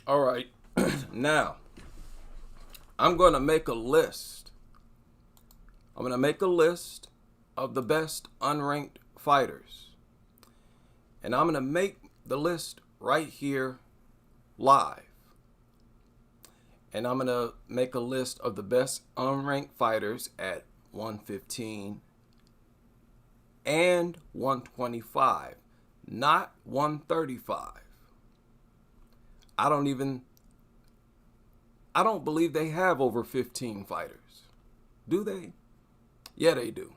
All right. Now, I'm going to make a list. I'm going to make a list of the best unranked fighters. And I'm going to make the list right here live. And I'm going to make a list of the best unranked fighters at 115 and 125, not 135. I don't believe they have over 15 fighters. Do they? Yeah, they do.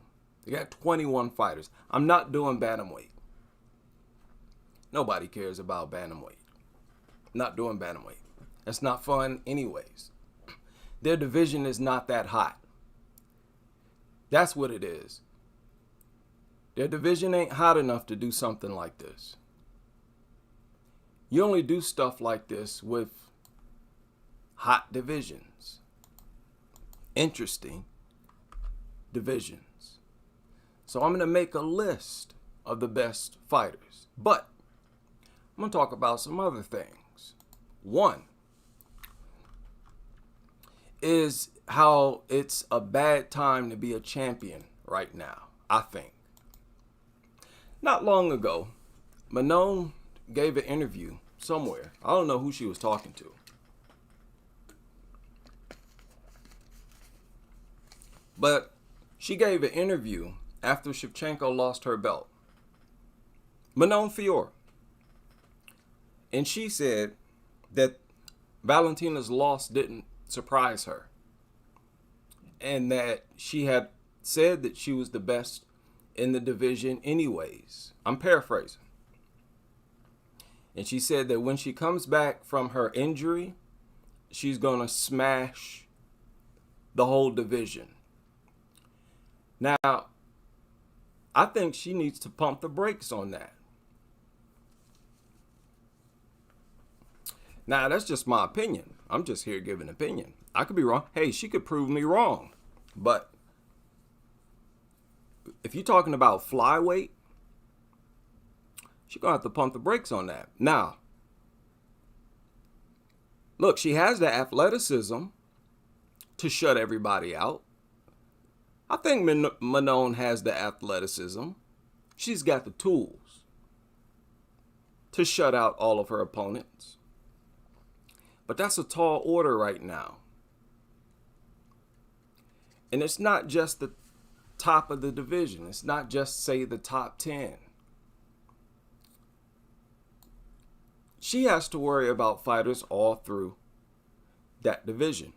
They got 21 fighters. I'm not doing bantamweight. Nobody cares about bantamweight. Not doing bantamweight. That's not fun anyways. Their division is not that hot. That's what it is. Their division ain't hot enough to do something like this. You only do stuff like this with hot divisions. Interesting divisions. So I'm going to make a list of the best fighters. But I'm going to talk about some other things. One is how it's a bad time to be a champion right now, I think. Not long ago, Manon gave an interview somewhere. I don't know who she was talking to. But she gave an interview after Shevchenko lost her belt. Manon Fiore. And she said that Valentina's loss didn't surprise her. And that she had said that she was the best in the division anyways. I'm paraphrasing. And she said that when she comes back from her injury, she's going to smash the whole division. Now, I think she needs to pump the brakes on that. Now, that's just my opinion. I'm just here giving an opinion. I could be wrong. Hey, she could prove me wrong. But if you're talking about flyweight, she's going to have to pump the brakes on that. Now, look, she has the athleticism to shut everybody out. I think Manon has the athleticism. She's got the tools to shut out all of her opponents. But that's a tall order right now. And it's not just the top of the division. It's not just, say, the top 10. She has to worry about fighters all through that division.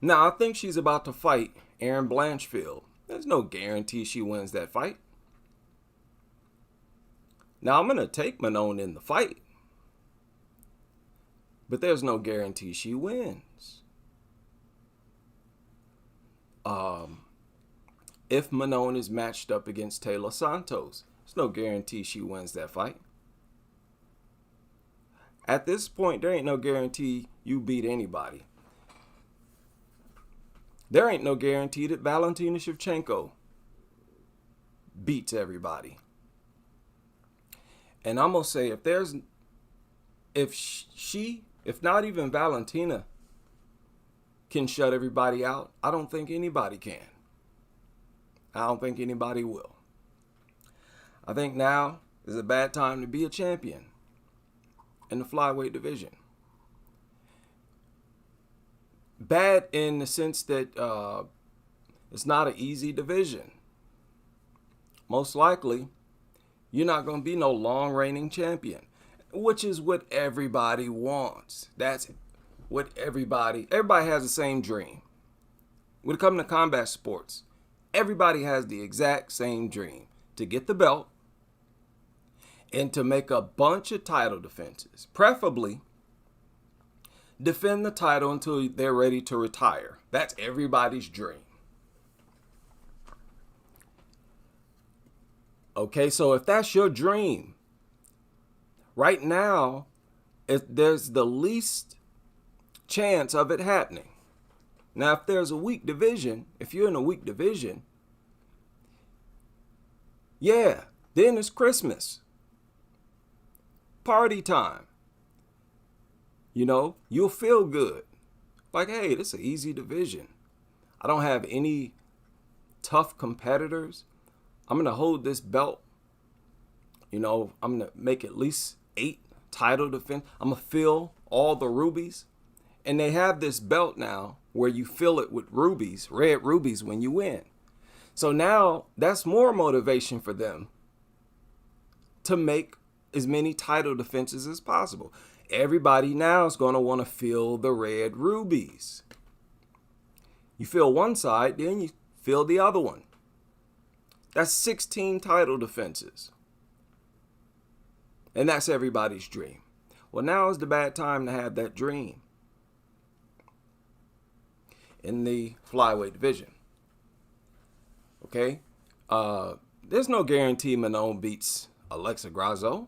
Now, I think she's about to fight Erin Blanchfield. There's no guarantee she wins that fight. Now, I'm going to take Manon in the fight. But there's no guarantee she wins. If Manon is matched up against Taylor Santos, there's no guarantee she wins that fight. At this point, there ain't no guarantee you beat anybody. There ain't no guarantee that Valentina Shevchenko beats everybody. And I'm going to say, if not even Valentina can shut everybody out, I don't think anybody can. I don't think anybody will. I think now is a bad time to be a champion in the flyweight division. Bad in the sense that it's not an easy division. Most likely, you're not going to be no long reigning champion, which is what everybody wants. That's what everybody has the same dream. When it comes to combat sports, everybody has the exact same dream: to get the belt and to make a bunch of title defenses, preferably defend the title until they're ready to retire. That's everybody's dream. Okay, so if that's your dream, right now, there's the least chance of it happening. Now, if there's a weak division, if you're in a weak division, yeah, then it's Christmas. Party time. you'll feel good. Like, hey, this is an easy division. I don't have any tough competitors. I'm going to hold this belt. I'm going to make at least 8 title defense. I'm going to fill all the rubies. And they have this belt now where you fill it with rubies, red rubies, when you win. So now that's more motivation for them to make as many title defenses as possible. Everybody now is going to want to fill the red rubies. You fill one side, then you fill the other one. That's 16 title defenses. And that's everybody's dream. Well, now is the bad time to have that dream in the flyweight division. Okay? There's no guarantee Manon beats Alexa Grasso.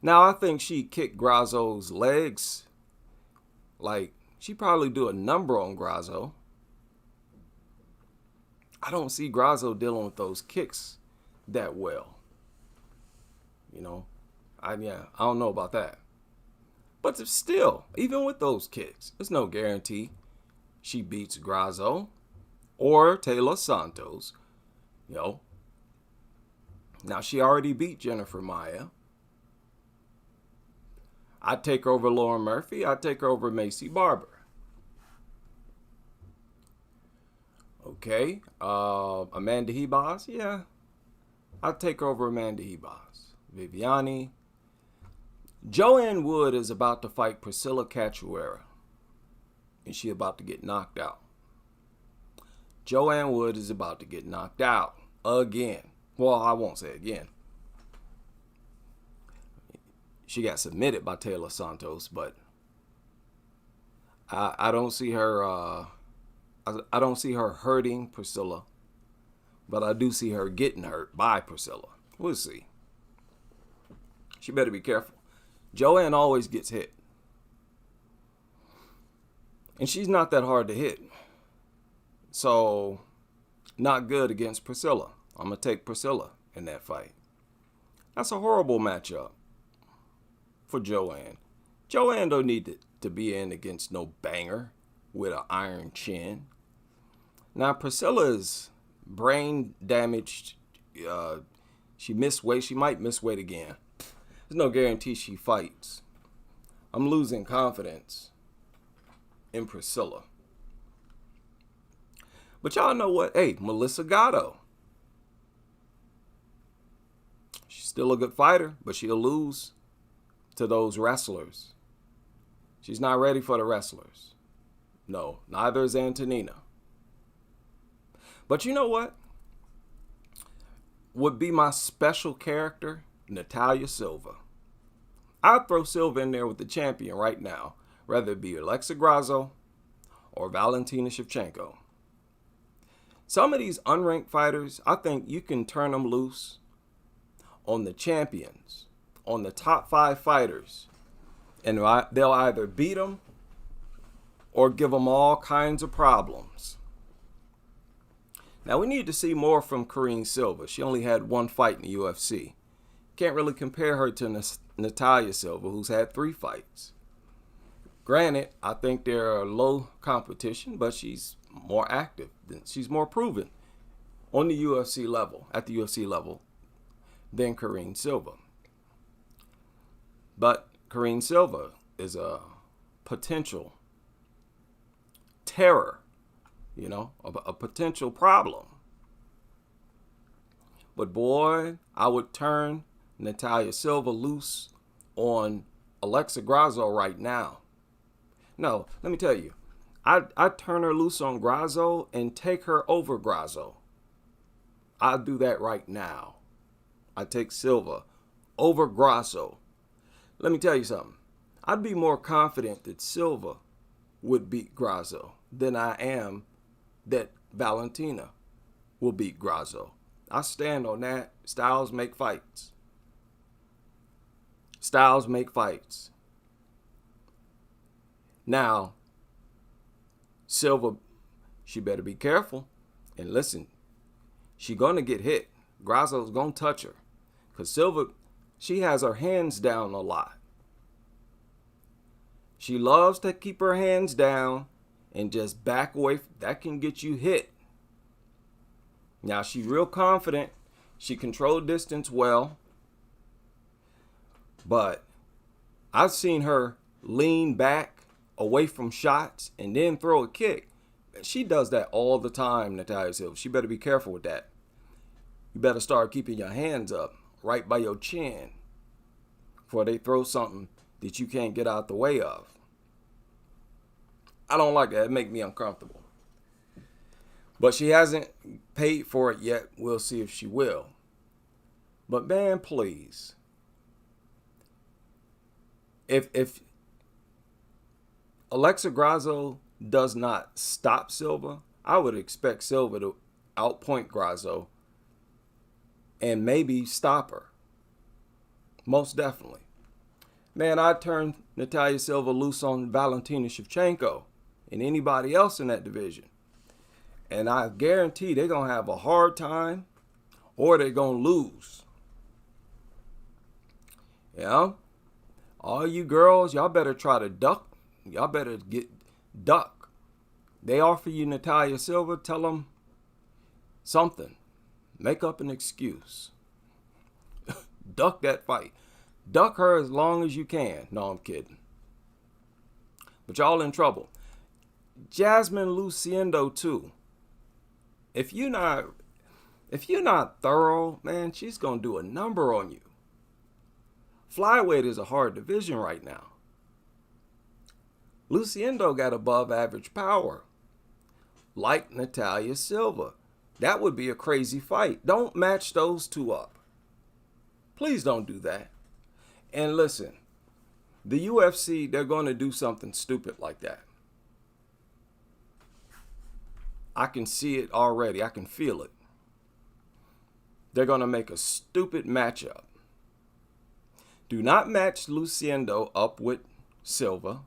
Now, I think she kicked Grasso's legs. Like, she probably do a number on Grasso. I don't see Grasso dealing with those kicks that well. I don't know about that. But still, even with those kicks, there's no guarantee she beats Grasso or Taylor Santos. Now, she already beat Jennifer Maia. I'd take her over Lauren Murphy. I'd take her over Macy Barber. Okay. Amanda Hebos. Yeah. I'd take her over Amanda Hebos. Viviani. Joanne Wood is about to fight Priscilla Cachoeira. And she about to get knocked out. Joanne Wood is about to get knocked out again. Well, I won't say again. She got submitted by Taylor Santos, but I don't see her. I don't see her hurting Priscilla, but I do see her getting hurt by Priscilla. We'll see. She better be careful. Joanne always gets hit, and she's not that hard to hit. So, not good against Priscilla. I'm gonna take Priscilla in that fight. That's a horrible matchup for Joanne. Joanne don't need to be in against no banger with an iron chin. Now, Priscilla's brain damaged. She missed weight. She might miss weight again. There's no guarantee she fights. I'm losing confidence in Priscilla. But y'all know what? Hey, Melissa Gatto. She's still a good fighter, but she'll lose to those wrestlers. She's not ready for the wrestlers. No, neither is Antonina. But you know what? Would be my special character, Natalia Silva. I'd throw Silva in there with the champion right now, whether it be Alexa Grasso or Valentina Shevchenko. Some of these unranked fighters, I think you can turn them loose on the champions, on the top 5 fighters, and they'll either beat them or give them all kinds of problems. Now, we need to see more from Karine Silva. She only had 1 fight in the UFC. Can't really compare her to Natalia Silva, who's had 3 fights. Granted, I think they're low competition, but she's more active. She's more proven on the UFC level, at the UFC level, than Karine Silva. But Karine Silva is a potential terror, a potential problem. But boy, I would turn Natalia Silva loose on Alexa Grasso right now. No, let me tell you, I'd turn her loose on Grasso and take her over Grasso. I'll do that right now. I take Silva over Grasso. Let me tell you something. I'd be more confident that Silva would beat Grasso than I am that Valentina will beat Grasso. I stand on that. Styles make fights. Styles make fights. Now, Silva, she better be careful. And listen, she gonna get hit. Grasso's gonna touch her. Because Silva, she has her hands down a lot. She loves to keep her hands down and just back away. That can get you hit. Now, she's real confident. She controlled distance well. But I've seen her lean back away from shots and then throw a kick. She does that all the time, Natalia Silva. She better be careful with that. You better start keeping your hands up right by your chin before they throw something that you can't get out the way of. I don't like that. It makes me uncomfortable. But she hasn't paid for it yet. We'll see if she will. But man, please. If Alexa Grasso does not stop Silva, I would expect Silva to outpoint Grasso and maybe stop her. Most definitely. Man, I'd turn Natalia Silva loose on Valentina Shevchenko and anybody else in that division. And I guarantee they're going to have a hard time or they're going to lose. You know? All you girls, y'all better try to duck. Y'all better duck. They offer you Natalia Silva, tell them something. Make up an excuse. Duck that fight. Duck her as long as you can. No, I'm kidding. But y'all in trouble. Jasmine Luciendo too. If you're not thorough, man, she's gonna do a number on you. Flyweight is a hard division right now. Luciendo got above average power, like Natalia Silva. That would be a crazy fight. Don't match those two up. Please don't do that. And listen, the UFC, they're going to do something stupid like that. I can see it already. I can feel it. They're going to make a stupid matchup. Do not match Luciendo up with Silva.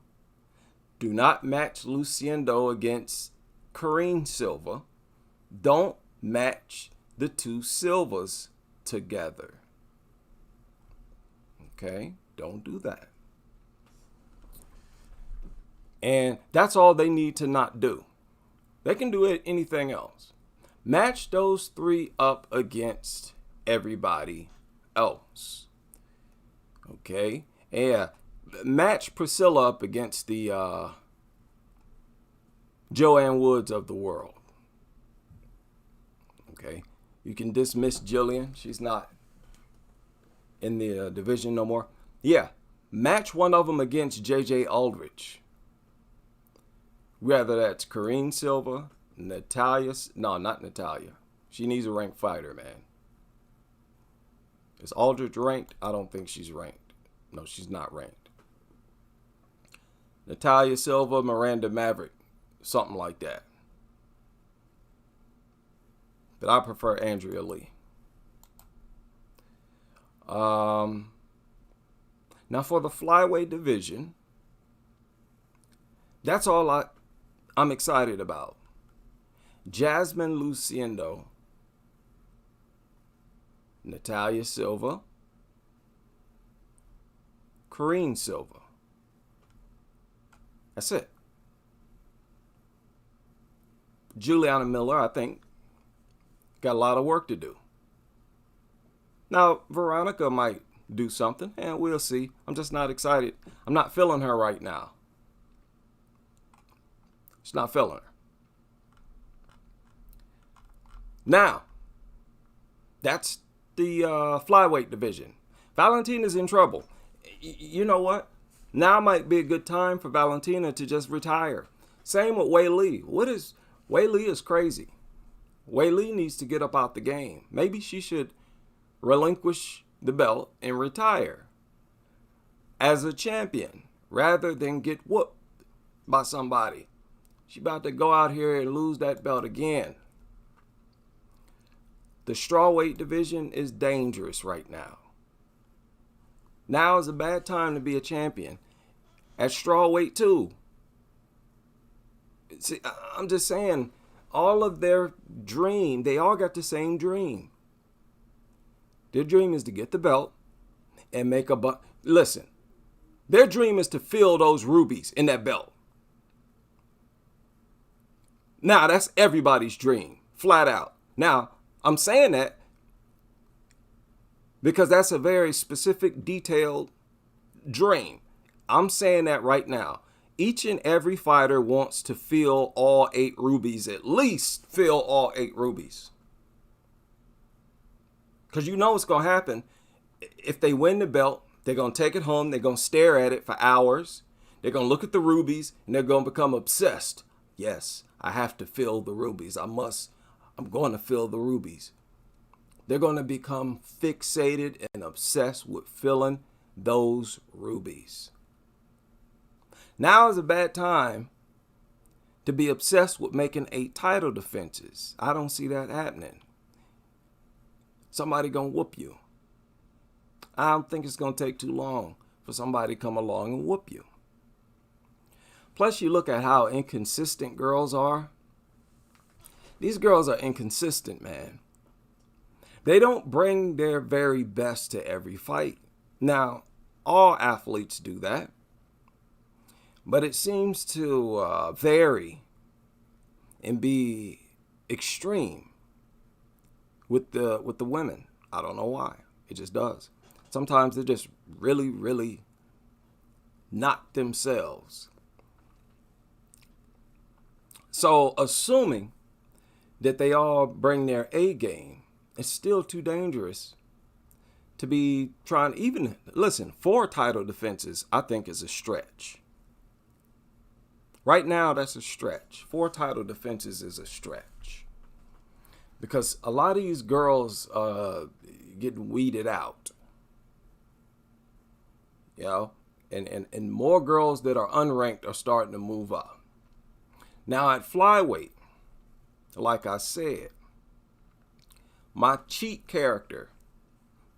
Do not match Luciendo against Karine Silva. Don't match the two Silvas together. Okay? Don't do that. And that's all they need to not do. They can do anything else. Match those three up against everybody else. Okay? Yeah. Match Priscilla up against the Joanne Woods of the world. Okay? You can dismiss Jillian. She's not in the division no more. Yeah. Match one of them against JJ Aldrich. Whether that's Karine Silva, Natalia. No, not Natalia. She needs a ranked fighter, man. Is Aldrich ranked? I don't think she's ranked. No, she's not ranked. Natalia Silva, Miranda Maverick. Something like that. But I prefer Andrea Lee. Now for the flyweight division, that's all I'm excited about. Jasmine Luciendo, Natalia Silva, Karine Silva. That's it. Juliana Miller, I think, got a lot of work to do. Now, Veronica might do something, and we'll see. I'm just not excited. I'm not feeling her right now. Just not feeling her. Now, that's the flyweight division. Valentina's in trouble. You know what? Now might be a good time for Valentina to just retire. Same with Wei Li. Wei Li is crazy. Wei Li needs to get up out the game. Maybe she should relinquish the belt and retire as a champion rather than get whooped by somebody. She about to go out here and lose that belt again. The strawweight division is dangerous right now. Now is a bad time to be a champion. At strawweight too. See, I'm just saying, all of their dream, they all got the same dream. Their dream is to get the belt and make a listen. Their dream is to fill those rubies in that belt. Now, that's everybody's dream, flat out. Now, I'm saying that because that's a very specific, detailed dream. I'm saying that right now. Each and every fighter wants to fill all 8 rubies, at least fill all 8 rubies. Because you know what's going to happen. If they win the belt, they're going to take it home. They're going to stare at it for hours. They're going to look at the rubies, and they're going to become obsessed. Yes, I have to fill the rubies. I'm going to fill the rubies. They're going to become fixated and obsessed with filling those rubies. Now is a bad time to be obsessed with making 8 title defenses. I don't see that happening. Somebody going to whoop you. I don't think it's going to take too long for somebody to come along and whoop you. Plus, you look at how inconsistent girls are. These girls are inconsistent, man. They don't bring their very best to every fight. Now, all athletes do that. But it seems to vary and be extreme with the women. I don't know why. It just does. Sometimes they're just really, really not themselves. So assuming that they all bring their A game, it's still too dangerous to be trying. Even, listen, 4 title defenses, I think, is a stretch. Right now, that's a stretch. 4 title defenses is a stretch. Because a lot of these girls getting weeded out. You know? And more girls that are unranked are starting to move up. Now at flyweight, like I said, my cheat character,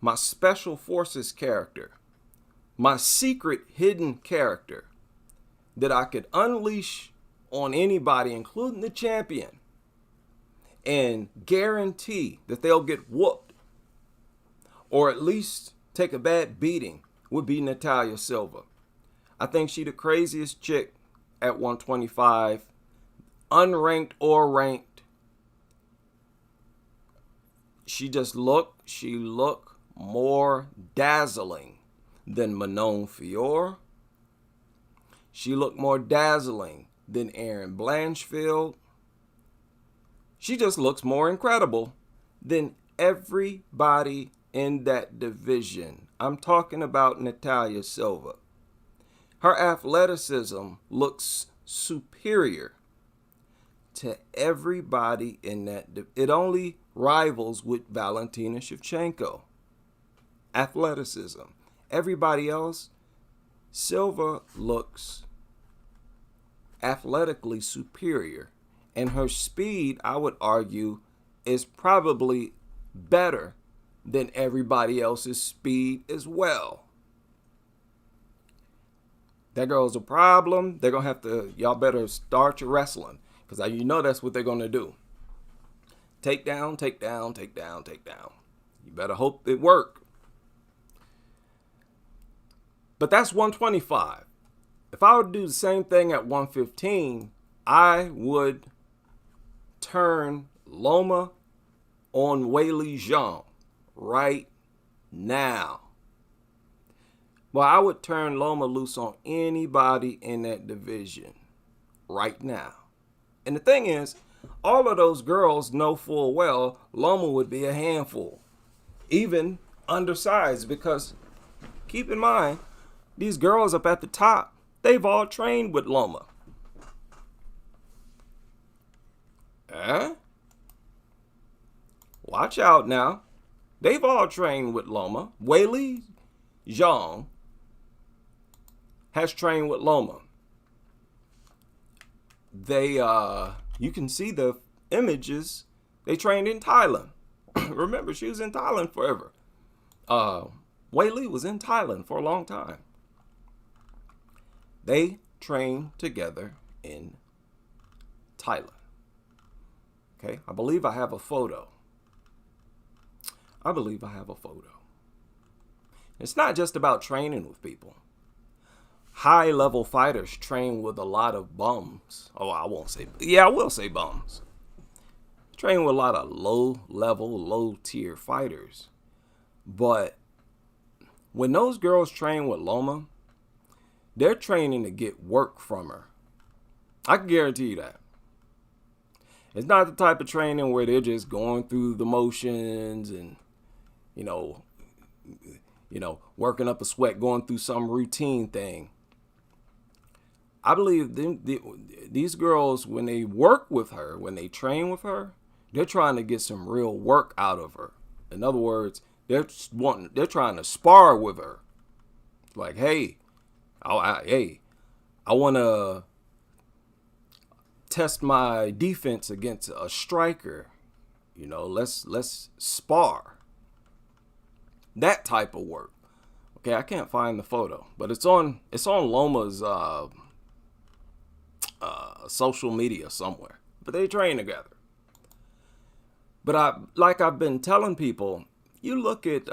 my special forces character, my secret hidden character that I could unleash on anybody, including the champion, and guarantee that they'll get whooped or at least take a bad beating, would be Natalia Silva. I think she the craziest chick at 125, unranked or ranked. She look more dazzling than Manon Fiore. She looked more dazzling than Erin Blanchfield. She just looks more incredible than everybody in that division. I'm talking about Natalia Silva. Her athleticism looks superior to everybody in that. It only rivals with Valentina Shevchenko. Athleticism. Everybody else, Silva looks athletically superior. And her speed, I would argue, is probably better than everybody else's speed as well. That girl's a problem. They're going to have to, y'all better start your wrestling. Because you know that's what they're going to do. Take down, take down, take down, take down. You better hope it work. But that's 125. If I would do the same thing at 115, I would turn Loma on Weili Zhang right now. Well, I would turn Loma loose on anybody in that division right now. And the thing is, all of those girls know full well Loma would be a handful, even undersized, because keep in mind, these girls up at the top, they've all trained with Loma. Watch out now. They've all trained with Loma. Weili Zhang has trained with Loma. They, you can see the images. They trained in Thailand. Remember, she was in Thailand forever. Weili was in Thailand for a long time. They trained together in Thailand. Okay, I believe I have a photo. It's not just about training with people. High level fighters train with a lot of bums. Oh, I won't say, yeah, I will say bums. Train with a lot of low level, low tier fighters. But when those girls train with Loma, they're training to get work from her. I can guarantee you that. It's not the type of training where they're just going through the motions and, you know, working up a sweat, going through some routine thing. I believe these girls, when they work with her, when they train with her, they're trying to get some real work out of her. In other words, they're trying to spar with her. Like, hey, I want to test my defense against a striker. You know, let's spar. That type of work. Okay, I can't find the photo, but it's on Loma's social media somewhere. But they train together. But I've been telling people, you look at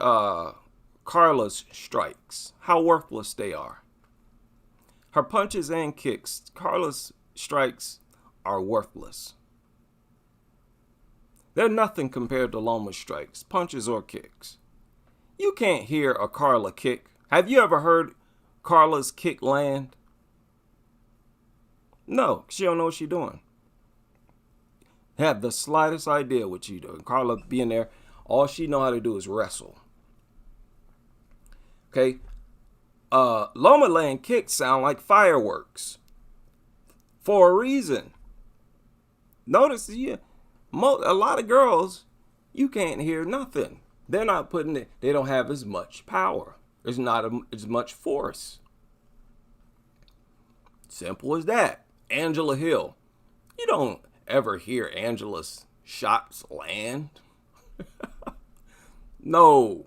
Carla's strikes, how worthless they are. Her punches and kicks, Carla's strikes are worthless. They're nothing compared to Loma's strikes, punches or kicks. You can't hear a Carla kick. Have you ever heard Carla's kick land? No, she don't know what she's doing. Have the slightest idea what she's doing. Carla being there, all she know how to do is wrestle. Okay? Loma land kicks sound like fireworks. For a reason. Notice, a lot of girls, you can't hear nothing. They're not putting it, they don't have as much power. There's not as much force. Simple as that. Angela Hill. You don't ever hear Angela's shots land. No.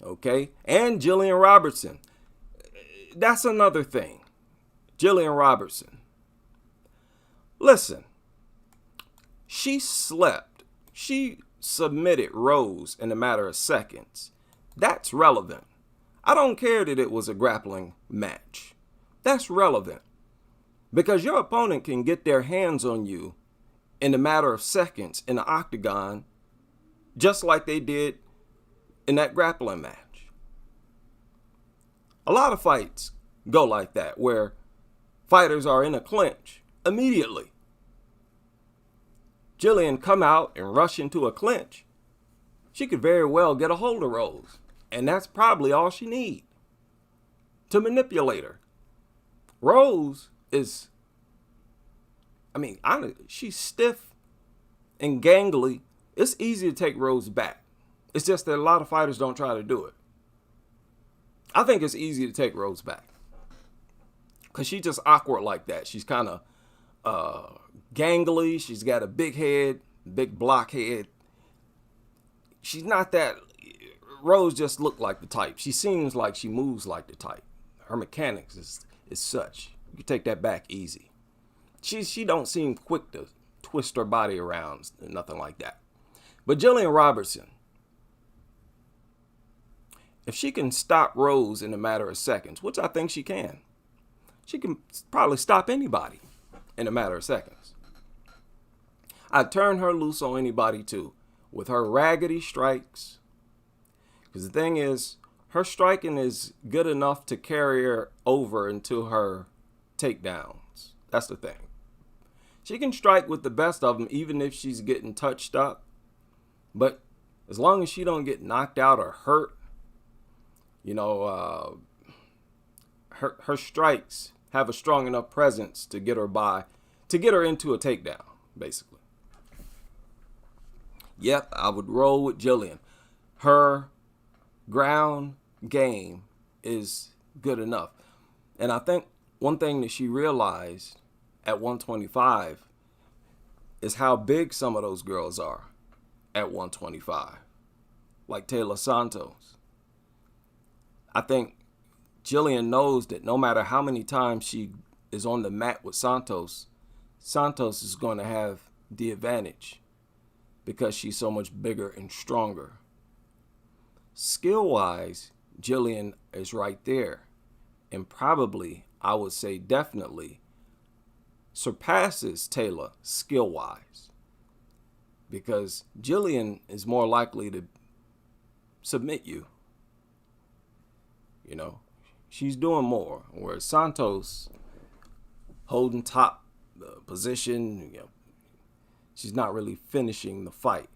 Okay? And Jillian Robertson. That's another thing. Jillian Robertson. Listen. She slept. She submitted Rose in a matter of seconds. That's relevant. I don't care that it was a grappling match. That's relevant. Because your opponent can get their hands on you in a matter of seconds in the octagon, just like they did in that grappling match. A lot of fights go like that, where fighters are in a clinch immediately. Jillian come out and rush into a clinch. She could very well get a hold of Rose. And that's probably all she needs to manipulate her. Rose is, she's stiff and gangly. It's easy to take Rose back. It's just that a lot of fighters don't try to do it. I think it's easy to take Rose back because she's just awkward like that. She's kind of gangly. She's got a big head, big block head. She's not that. Rose just looked like the type. She seems like she moves like the type. Her mechanics is such. You can take that back easy. She don't seem quick to twist her body around, nothing like that. But Jillian Robertson, if she can stop Rose in a matter of seconds, which I think she can probably stop anybody in a matter of seconds. I'd turn her loose on anybody too, with her raggedy strikes. Because the thing is, her striking is good enough to carry her over into her takedowns. That's the thing. She can strike with the best of them, even if she's getting touched up. But as long as she don't get knocked out or hurt, her strikes have a strong enough presence to get her into a takedown, basically. Yep, I would roll with Jillian. Her ground game is good enough. And I think one thing that she realized at 125 is how big some of those girls are at 125. Like Taylor Santos. I think Jillian knows that no matter how many times she is on the mat with Santos, Santos is going to have the advantage because she's so much bigger and stronger Skill-wise, Jillian is right there. And probably, I would say definitely, surpasses Taylor skill-wise. Because Jillian is more likely to submit you. You know, she's doing more. Whereas Santos holding top position, you know, she's not really finishing the fight.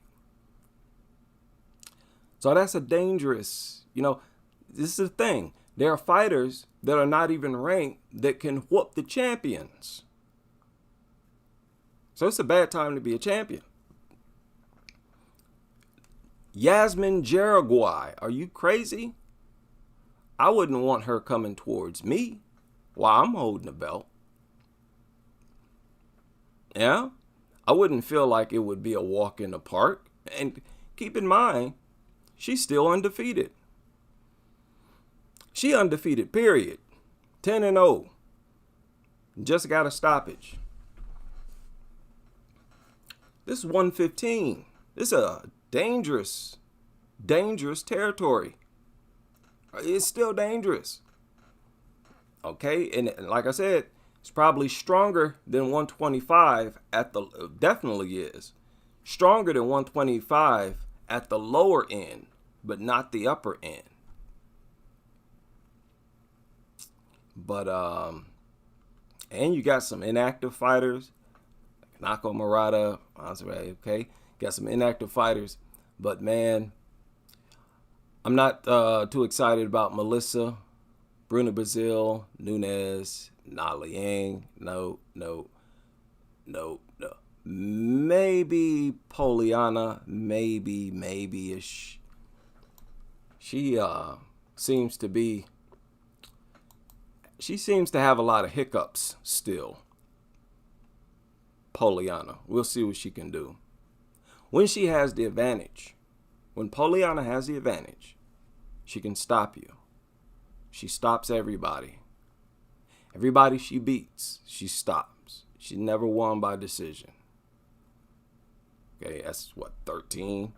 So that's a dangerous, you know, this is the thing. There are fighters that are not even ranked that can whoop the champions. So it's a bad time to be a champion. Yasmin Jaraguay, are you crazy? I wouldn't want her coming towards me while I'm holding the belt. Yeah? I wouldn't feel like it would be a walk in the park. And keep in mind, she's still undefeated. She undefeated, period. 10-0. Just got a stoppage. This is 115. This is a dangerous territory. It's still dangerous. Okay, and like I said, it's probably stronger than 125 at the, definitely is. Stronger than 125 at the lower end, but not the upper end. But, and you got some inactive fighters. Nako Murata, okay? Got some inactive fighters. But, man, I'm not too excited about Melissa, Bruna Brazil, Nunes, Na Liang. No. Maybe Poliana, maybe-ish. She seems to have a lot of hiccups still. Poliana. We'll see what she can do. When she has the advantage, when Poliana has the advantage, she can stop you. She stops everybody. Everybody she beats, she stops. She never won by decision. Okay, that's what, 13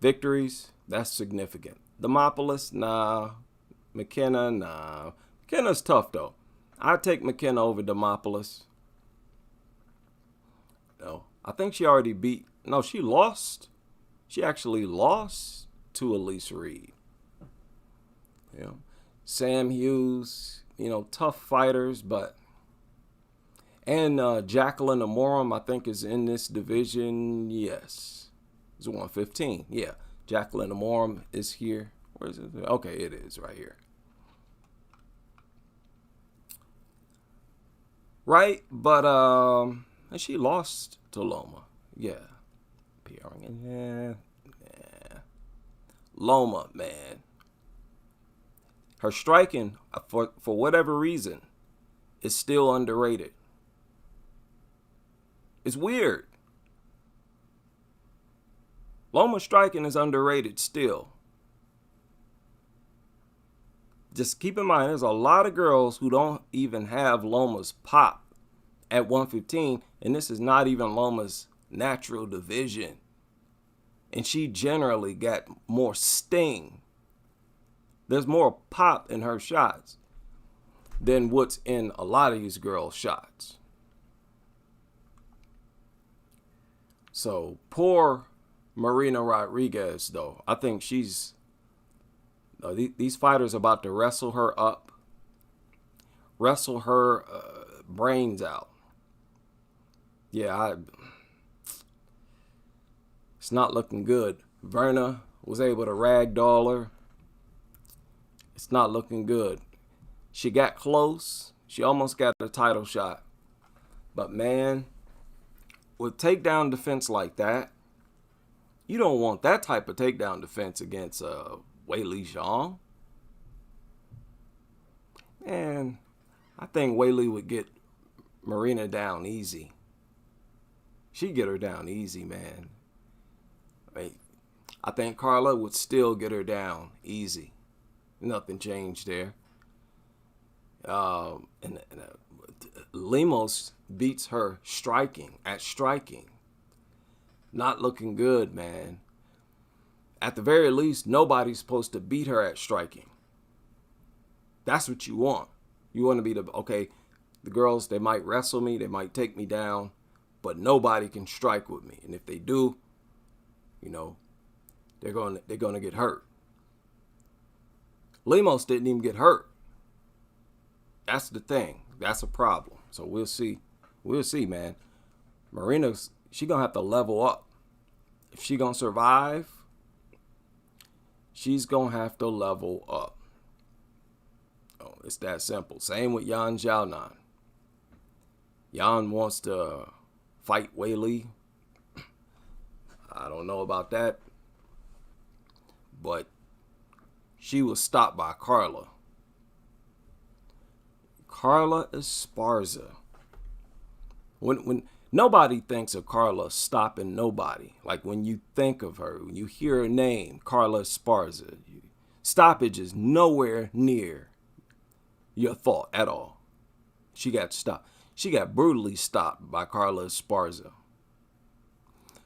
victories? That's significant. Demopoulos, nah. McKenna, nah. McKenna's tough, though. I'd take McKenna over Demopoulos. No, I think she already beat. No, she lost. She actually lost to Elise Reed. You know, Sam Hughes, you know, tough fighters, but. And Jacqueline Amorum, I think, is in this division. Yes. It's 115. Yeah. Jacqueline Amorum is here. Where is it? Okay, it is right here. Right, but and she lost to Loma. Yeah. Yeah. Loma, man. Her striking, for whatever reason, is still underrated. It's weird. Loma striking is underrated still. Just keep in mind, there's a lot of girls who don't even have Loma's pop at 115, and this is not even Loma's natural division. And she generally got more sting. There's more pop in her shots than what's in a lot of these girls' shots. So poor Marina Rodriguez, though. I think she's... these fighters are about to wrestle her up. Wrestle her brains out. Yeah, it's not looking good. Verna was able to ragdoll her. It's not looking good. She got close. She almost got a title shot. But, man, with takedown defense like that, you don't want that type of takedown defense against Weili Zhang. Man, I think Weili would get Marina down easy. She'd get her down easy, man. I think Carla would still get her down easy. Nothing changed there. Lemos beats her striking. Not looking good, man. At the very least, nobody's supposed to beat her at striking. That's what you want. You want to be okay, the girls, they might wrestle me, they might take me down, but nobody can strike with me. And if they do, they're going to get hurt. Lemos didn't even get hurt. That's the thing. That's a problem. So we'll see. We'll see, man. Marina's, she going to have to level up. If she going to survive, she's going to have to level up. Oh, it's that simple. Same with Yan Xiaonan. Yan wants to fight Wei Li. I don't know about that. But she was stopped by Carla. Carla Esparza. When nobody thinks of Carla stopping nobody. Like when you think of her, when you hear her name, Carla Esparza, stoppage is nowhere near your thought at all. She got stopped. She got brutally stopped by Carla Esparza.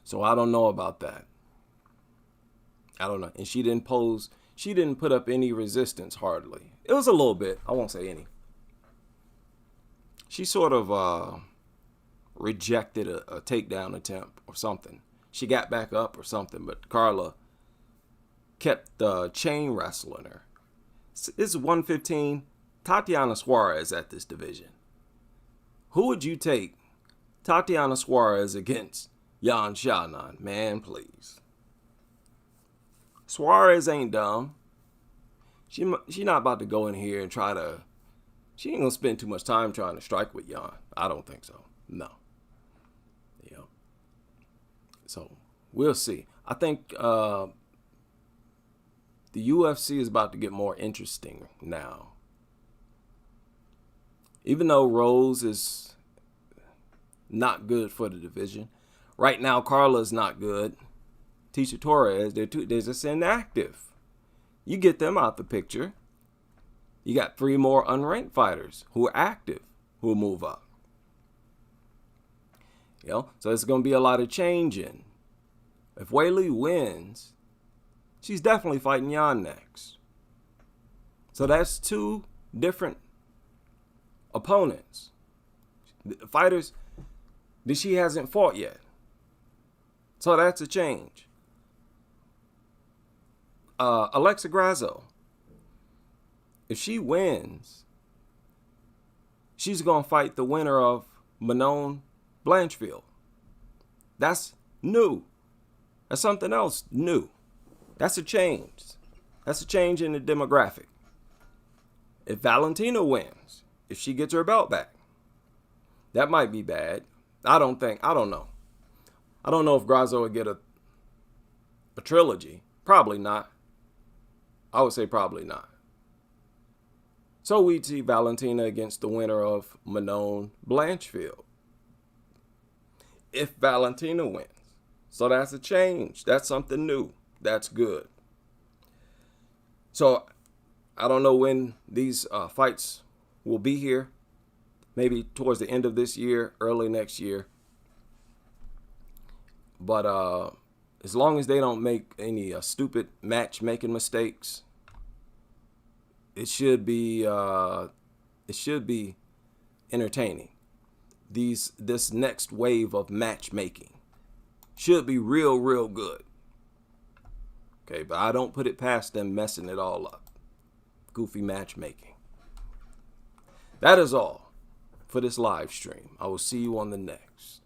So I don't know about that. I don't know. And she didn't put up any resistance hardly. It was a little bit. I won't say any. She sort of rejected a takedown attempt or something. She got back up or something, but Carla kept chain wrestling her. This is 115. Tatiana Suarez at this division. Who would you take Tatiana Suarez against Yan Xiaonan? Man, please. Suarez ain't dumb. She not about to go in here and she ain't gonna spend too much time trying to strike with Yan. I don't think so. No. So we'll see. I think the UFC is about to get more interesting now. Even though Rose is not good for the division. Right now, Carla's not good. Tisha Torres, they're just inactive. You get them out the picture. You got 3 more unranked fighters who are active, who will move up. So it's going to be a lot of changing. If Wei Li wins, she's definitely fighting Yan next. So that's 2 different opponents. Fighters that she hasn't fought yet. So that's a change. Alexa Grasso, if she wins, she's going to fight the winner of Manon Blanchfield. That's new. That's something else new. That's a change. That's a change in the demographic. If Valentina wins, if she gets her belt back, that might be bad. I don't know. I don't know if Grasso would get a trilogy. Probably not. I would say probably not. So we'd see Valentina against the winner of Manon Blanchfield. If Valentina wins. So that's a change. That's something new. That's good. So I don't know when these fights will be here. Maybe towards the end of this year, early next year. But as long as they don't make any stupid matchmaking mistakes, it should be entertaining. This next wave of matchmaking should be real good. Okay, but I don't put it past them messing it all up. Goofy matchmaking. That is all for this live stream. I will see you on the next.